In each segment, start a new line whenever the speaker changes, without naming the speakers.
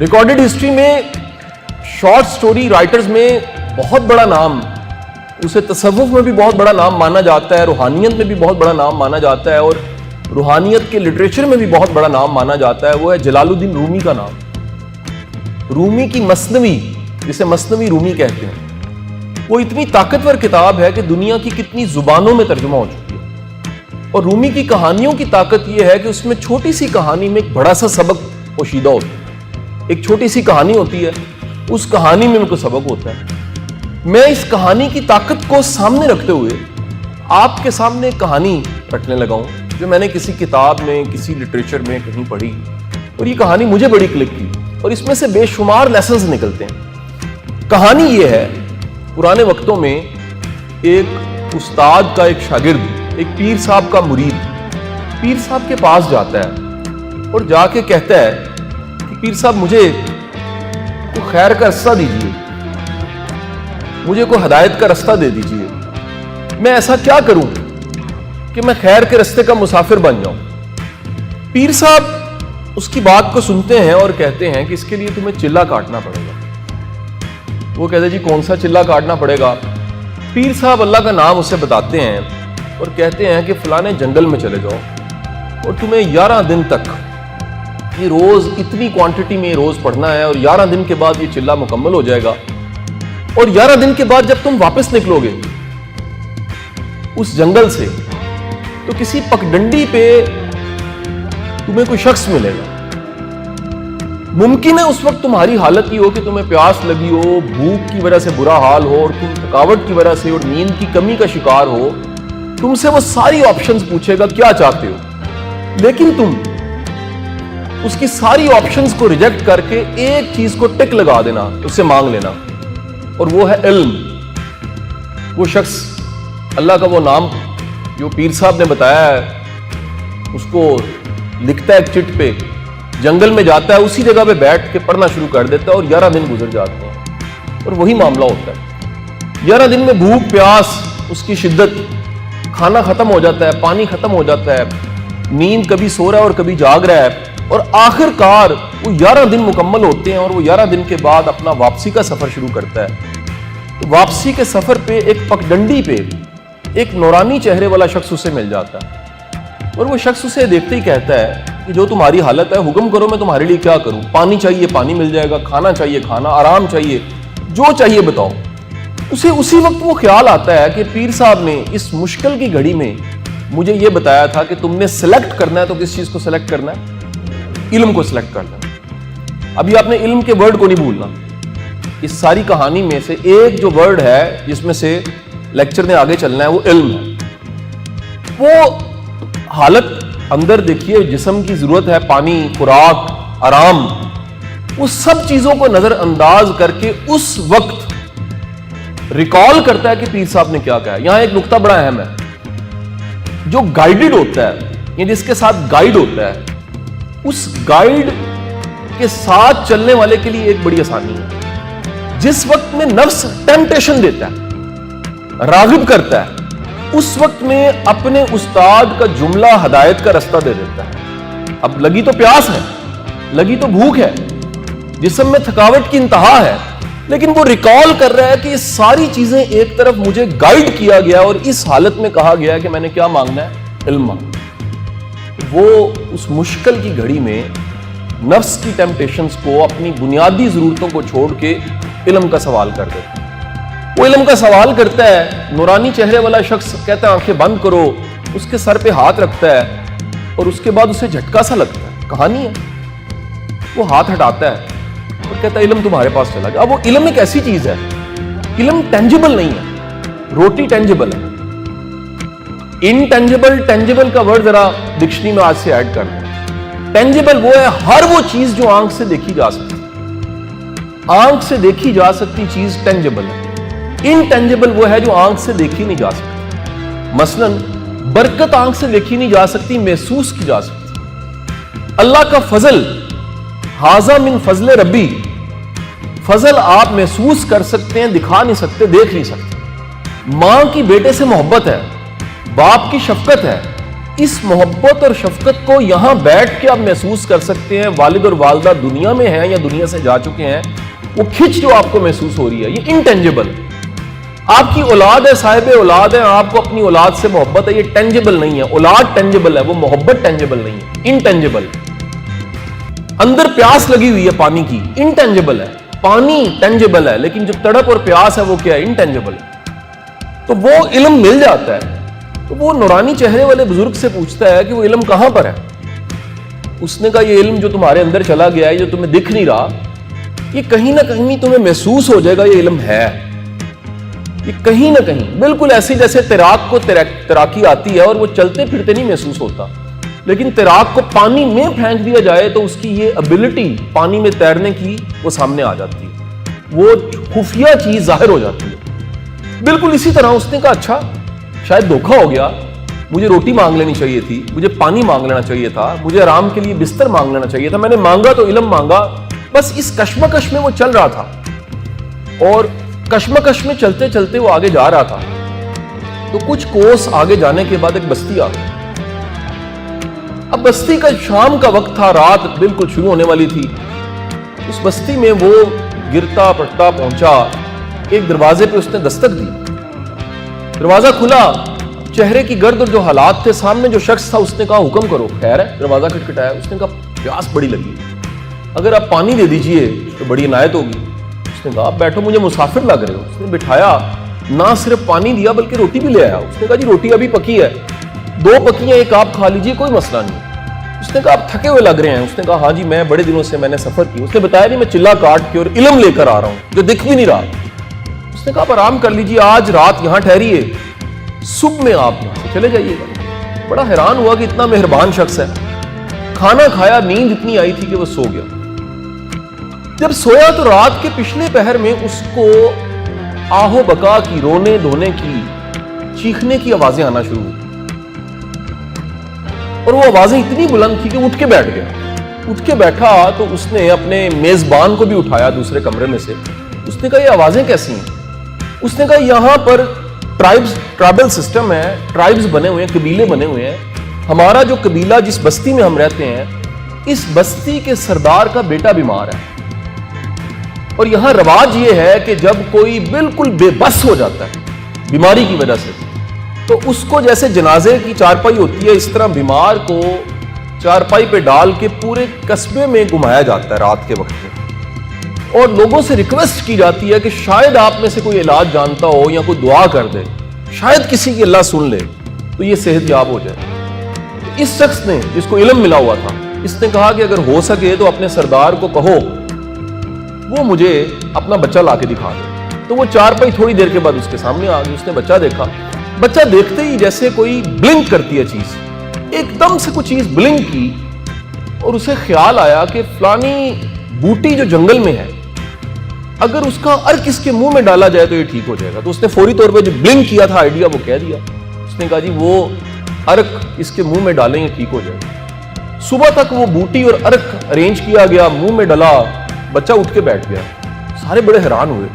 Recorded history میں short story writers میں بہت بڑا نام، اسے تصوف میں بھی بہت بڑا نام مانا جاتا ہے، روحانیت میں بھی بہت بڑا نام مانا جاتا ہے، اور روحانیت کے لٹریچر میں بھی بہت بڑا نام مانا جاتا ہے، وہ ہے جلال الدین رومی کا نام۔ رومی کی مثنوی، جسے مثنوی رومی کہتے ہیں، وہ اتنی طاقتور کتاب ہے کہ دنیا کی کتنی زبانوں میں ترجمہ ہو چکی ہے۔ اور رومی کی کہانیوں کی طاقت یہ ہے کہ اس میں چھوٹی سی کہانی میں ایک بڑا سا سبق پوشیدہ ہوتا ہے۔ ایک چھوٹی سی کہانی ہوتی ہے، اس کہانی میں کوئی سبق ہوتا ہے۔ میں اس کہانی کی طاقت کو سامنے رکھتے ہوئے آپ کے سامنے ایک کہانی رکھنے لگا ہوں جو میں نے کسی کتاب میں، کسی لٹریچر میں کہیں پڑھی، اور یہ کہانی مجھے بڑی کلک کی، اور اس میں سے بے شمار لیسنز نکلتے ہیں۔ کہانی یہ ہے، پرانے وقتوں میں ایک استاد کا ایک شاگرد، ایک پیر صاحب کا مرید پیر صاحب کے پاس جاتا ہے اور جا کے کہتا ہے کہ پیر صاحب مجھے کوئی خیر کا رستہ دیجیے، مجھے کوئی ہدایت کا رستہ دے دیجیے، میں ایسا کیا کروں کہ میں خیر کے رستے کا مسافر بن جاؤں۔ پیر صاحب اس کی بات کو سنتے ہیں اور کہتے ہیں کہ اس کے لیے تمہیں چلہ کاٹنا پڑے گا۔ وہ کہتے ہیں جی کون سا چلہ کاٹنا پڑے گا؟ پیر صاحب اللہ کا نام اسے بتاتے ہیں اور کہتے ہیں کہ فلانے جنگل میں چلے جاؤ اور تمہیں 11 دن تک یہ روز اتنی کوانٹٹی میں یہ روز پڑھنا ہے، اور 11 دن کے بعد یہ چلہ مکمل ہو جائے گا، اور 11 دن کے بعد جب تم واپس نکلو گے اس جنگل سے تو کسی پگڈنڈی پہ تمہیں کوئی شخص ملے گا۔ ممکن ہے اس وقت تمہاری حالت یہ ہو کہ تمہیں پیاس لگی ہو، بھوک کی وجہ سے برا حال ہو، اور تم تھکاوٹ کی وجہ سے اور نیند کی کمی کا شکار ہو، تم سے وہ ساری آپشنز پوچھے گا کیا چاہتے ہو، لیکن تم اس کی ساری آپشنز کو ریجیکٹ کر کے ایک چیز کو ٹک لگا دینا، اس سے مانگ لینا، اور وہ ہے علم۔ وہ شخص اللہ کا وہ نام جو پیر صاحب نے بتایا ہے اس کو لکھتا ہے ایک چٹ پہ، جنگل میں جاتا ہے، اسی جگہ پہ بیٹھ کے پڑھنا شروع کر دیتا ہے، اور 11 دن گزر جاتے ہیں اور وہی معاملہ ہوتا ہے۔ 11 دن میں بھوک پیاس، اس کی شدت، کھانا ختم ہو جاتا ہے، پانی ختم ہو جاتا ہے، نیند کبھی سو رہا ہے اور کبھی جاگ رہا ہے، اور آخر کار وہ 11 دن مکمل ہوتے ہیں، اور وہ 11 دن کے بعد اپنا واپسی کا سفر شروع کرتا ہے۔ تو واپسی کے سفر پہ ایک پگڈنڈی پہ ایک نورانی چہرے والا شخص اسے مل جاتا ہے، اور وہ شخص اسے دیکھتے ہی کہتا ہے کہ جو تمہاری حالت ہے حکم کرو، میں تمہارے لیے کیا کروں، پانی چاہیے پانی مل جائے گا، کھانا چاہیے کھانا، آرام چاہیے، جو چاہیے بتاؤ۔ اسے اسی وقت وہ خیال آتا ہے کہ پیر صاحب نے اس مشکل کی گھڑی میں مجھے یہ بتایا تھا کہ تم نے سلیکٹ کرنا ہے تو کس چیز کو سلیکٹ کرنا ہے؟ علم کو سلیکٹ کرنا ہے۔ ابھی آپ نے علم کے ورڈ کو نہیں بھولنا۔ اس ساری کہانی میں سے ایک جو ورڈ ہے جس میں سے لیکچر میں آگے چلنا ہے وہ علم ہے۔ وہ حالت اندر دیکھیے، جسم کی ضرورت ہے، پانی، خوراک، آرام، وہ سب چیزوں کو نظر انداز کر کے اس وقت ریکال کرتا ہے کہ پیر صاحب نے کیا کہا۔ یہاں ایک نقطہ بڑا اہم ہے، جو گائیڈڈ ہوتا ہے یا جس کے ساتھ گائیڈ ہوتا ہے، اس گائیڈ کے ساتھ چلنے والے کے لیے ایک بڑی آسانی ہے۔ جس وقت میں نفس ٹیمپٹیشن دیتا ہے، راغب کرتا ہے، اس وقت میں اپنے استاد کا جملہ ہدایت کا رستہ دے دیتا ہے۔ اب لگی تو پیاس ہے، لگی تو بھوک ہے، جسم میں تھکاوٹ کی انتہا ہے، لیکن وہ ریکال کر رہا ہے کہ یہ ساری چیزیں ایک طرف مجھے گائیڈ کیا گیا اور اس حالت میں کہا گیا کہ میں نے کیا مانگنا ہے؟ علم مانگنا۔ وہ اس مشکل کی گھڑی میں نفس کی ٹیمپٹیشنز کو، اپنی بنیادی ضرورتوں کو چھوڑ کے علم کا سوال کر دیتا ہے۔ وہ علم کا سوال کرتا ہے، نورانی چہرے والا شخص کہتا ہے آنکھیں بند کرو، اس کے سر پہ ہاتھ رکھتا ہے، اور اس کے بعد اسے جھٹکا سا لگتا ہے، کہانی ہے، وہ ہاتھ ہٹاتا ہے اور کہتا ہے علم تمہارے پاس چلا گیا۔ اب وہ علم ایک ایسی چیز ہے، علم ٹینجیبل نہیں ہے، روٹی ٹینجیبل ہے۔ انٹینجیبل ٹینجیبل کا ورڈ ذرا ڈکشنری میں آج سے ایڈ کر دیں۔ ٹینجیبل وہ ہے ہر وہ چیز جو آنکھ سے دیکھی جا سکتی، آنکھ سے دیکھی جا سکتی چیز ٹینجیبل ہے۔ انٹینجیبل وہ ہے جو آنکھ سے دیکھی نہیں جا سکتی۔ مثلا برکت آنکھ سے دیکھی نہیں جا سکتی، محسوس کی جا سکتی۔ اللہ کا فضل، ھذا من فضل ربی، فضل آپ محسوس کر سکتے ہیں، دکھا نہیں سکتے، دیکھ نہیں سکتے۔ ماں کی بیٹے سے محبت ہے، باپ کی شفقت ہے، اس محبت اور شفقت کو یہاں بیٹھ کے آپ محسوس کر سکتے ہیں. والد اور والدہ دنیا میں ہیں یا دنیا سے جا چکے ہیں, وہ کھچ جو آپ کو محسوس ہو رہی ہے یہ انٹینجبل. آپ کی اولاد ہے, صاحب اولاد ہے, آپ کو اپنی اولاد سے محبت ہے, یہ ٹینجبل نہیں ہے. اولاد ٹینجبل ہے, وہ محبت ٹینجبل نہیں ہے, انٹینجبل. اندر پیاس لگی ہوئی ہے پانی کی, انٹینجبل ہے. پانی ٹینجبل ہے, لیکن جو تڑپ اور پیاس ہے وہ کیا ہے, انٹینجبل ہے. تو وہ علم مل جاتا ہے. تو وہ نورانی چہرے والے بزرگ سے پوچھتا ہے کہ وہ علم کہاں پر ہے. اس نے کہا یہ علم جو تمہارے اندر چلا گیا ہے, جو تمہیں دکھ نہیں رہا, یہ کہیں نہ کہیں تمہیں محسوس ہو جائے گا یہ علم ہے. یہ کہیں نہ کہیں بالکل ایسے جیسے تیراک کو تیراکی آتی ہے اور وہ چلتے پھرتے نہیں محسوس ہوتا, لیکن تیراک کو پانی میں پھینک دیا جائے تو اس کی یہ ابیلٹی پانی میں تیرنے کی وہ سامنے آ جاتی ہے, وہ خفیہ چیز ظاہر ہو جاتی ہے. بالکل اسی طرح اس نے کہا اچھا شاید دھوکا ہو گیا, مجھے روٹی مانگ لینی چاہیے تھی, مجھے پانی مانگ لینا چاہیے تھا, مجھے آرام کے لیے بستر مانگ لینا چاہیے تھا, میں نے مانگا تو علم مانگا. بس اس کشمکش میں وہ چل رہا تھا اور کشمکش میں چلتے چلتے وہ آگے جا رہا تھا. تو کچھ کوس آگے جانے کے بعد ایک بستی آ گئی. اب بستی کا شام کا وقت تھا, رات بالکل شروع ہونے والی تھی. اس بستی میں وہ گرتا پڑتا پہنچا, ایک دروازے پہ اس نے دستک دی. دروازہ کھلا, چہرے کی گرد اور جو حالات تھے, سامنے جو شخص تھا اس نے کہا حکم کرو. خیر ہے, دروازہ کھٹکھٹایا. اس نے کہا پیاس بڑی لگی, اگر آپ پانی دے دیجئے تو بڑی عنایت ہوگی. اس نے کہا آپ بیٹھو, مجھے مسافر لگ رہے ہو. اس نے بٹھایا, نہ صرف پانی دیا بلکہ روٹی بھی لے آیا. اس نے کہا جی روٹی ابھی پکی ہے, 2 پکیاں ایک آپ کھا لیجئے, کوئی مسئلہ نہیں. اس نے کہا آپ تھکے ہوئے لگ رہے ہیں. اس نے کہا ہاں جی میں بڑے دنوں سے میں نے سفر کی. اس نے بتایا نہیں میں چلا کاٹ کے اور علم لے کر آ رہا ہوں جو دکھ بھی نہیں رہا. اس نے کہا آپ آرام کر لیجئے, آج رات یہاں ٹھہریے, صبح میں آپ یہاں سے چلے جائیے گا. بڑا حیران ہوا کہ اتنا مہربان شخص ہے. کھانا کھایا, نیند اتنی آئی تھی کہ وہ سو گیا. جب سویا تو رات کے پچھلے پہر میں اس کو آہو بکا کی, رونے دھونے کی, چیخنے کی آوازیں آنا شروع ہوئی. اور وہ آوازیں اتنی بلند تھی کہ اٹھ کے بیٹھ گیا. اٹھ کے بیٹھا تو اس نے اپنے میزبان کو بھی اٹھایا دوسرے کمرے میں سے. اس نے کہا یہ آوازیں کیسی ہیں. اس نے کہا یہاں پر ٹرائبل سسٹم ہے, ٹرائبز بنے ہوئے ہیں, قبیلے بنے ہوئے ہیں. ہمارا جو قبیلہ جس بستی میں ہم رہتے ہیں, اس بستی کے سردار کا بیٹا بیمار ہے. اور یہاں رواج یہ ہے کہ جب کوئی بالکل بے بس ہو جاتا ہے بیماری کی وجہ سے, تو اس کو جیسے جنازے کی چارپائی ہوتی ہے, اس طرح بیمار کو چارپائی پہ ڈال کے پورے قصبے میں گھمایا جاتا ہے رات کے وقت میں. اور لوگوں سے ریکویسٹ کی جاتی ہے کہ شاید آپ میں سے کوئی علاج جانتا ہو یا کوئی دعا کر دے, شاید کسی کی اللہ سن لے تو یہ صحت یاب ہو جائے. اس شخص نے, جس کو علم ملا ہوا تھا, اس نے کہا کہ اگر ہو سکے تو اپنے سردار کو کہو وہ مجھے اپنا بچہ لا کے دکھا دے. تو وہ چارپائی تھوڑی دیر کے بعد اس کے سامنے آ گئی. اس نے بچہ دیکھا. بچہ دیکھتے ہی جیسے کوئی بلنک کرتی ہے چیز, ایک دم سے کوئی چیز بلنک کی, اور اسے خیال آیا کہ فلانی بوٹی جو جنگل میں ہے, اگر اس کا ارک اس کے منہ میں ڈالا جائے تو یہ ٹھیک ہو جائے گا. تو اس نے فوری طور پہ جو بلنک کیا تھا آئیڈیا وہ کہہ دیا. اس نے کہا جی وہ ارک اس کے منہ میں ڈالیں یہ ٹھیک ہو جائے گا. صبح تک وہ بوٹی اور ارک ارینج کیا گیا, منہ میں ڈلا, بچہ اٹھ کے بیٹھ گیا. سارے بڑے حیران ہوئے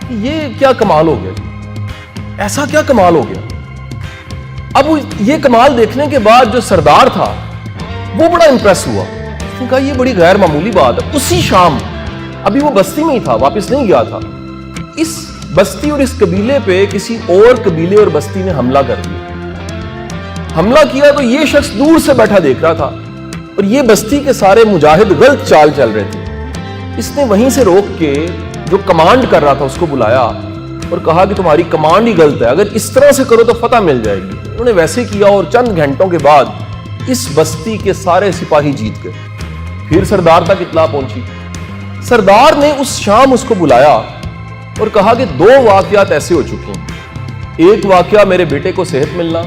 کہ یہ کیا کمال ہو گیا, ایسا کیا کمال ہو گیا. اب یہ کمال دیکھنے کے بعد جو سردار تھا وہ بڑا امپریس ہوا. اس نے کہا یہ بڑی غیر معمولی بات ہے. اسی شام, ابھی وہ بستی میں ہی تھا, واپس نہیں گیا تھا, اس بستی اور اس قبیلے پہ کسی اور قبیلے اور بستی نے حملہ کر دیا. حملہ کیا تو یہ شخص دور سے بیٹھا دیکھ رہا تھا, اور یہ بستی کے سارے مجاہد غلط چال چل رہے تھے. اس نے وہیں سے روک کے جو کمانڈ کر رہا تھا اس کو بلایا اور کہا کہ تمہاری کمانڈ ہی غلط ہے, اگر اس طرح سے کرو تو فتح مل جائے گی. انہوں نے ویسے کیا اور چند گھنٹوں کے بعد اس بستی کے سارے سپاہی جیت گئے. پھر سردار تک اطلاع پہنچی. سردار نے اس شام اس کو بلایا اور کہا کہ 2 واقعات ایسے ہو چکے ہیں. ایک واقعہ میرے بیٹے کو صحت ملنا,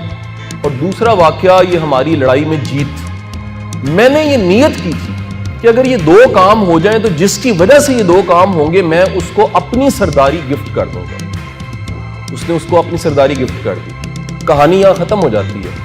اور دوسرا واقعہ یہ ہماری لڑائی میں جیت. میں نے یہ نیت کی تھی کہ اگر یہ 2 کام ہو جائیں تو جس کی وجہ سے یہ 2 کام ہوں گے میں اس کو اپنی سرداری گفٹ کر دوں گا. اس نے اس کو اپنی سرداری گفٹ کر دی. کہانی یہاں ختم ہو جاتی ہے.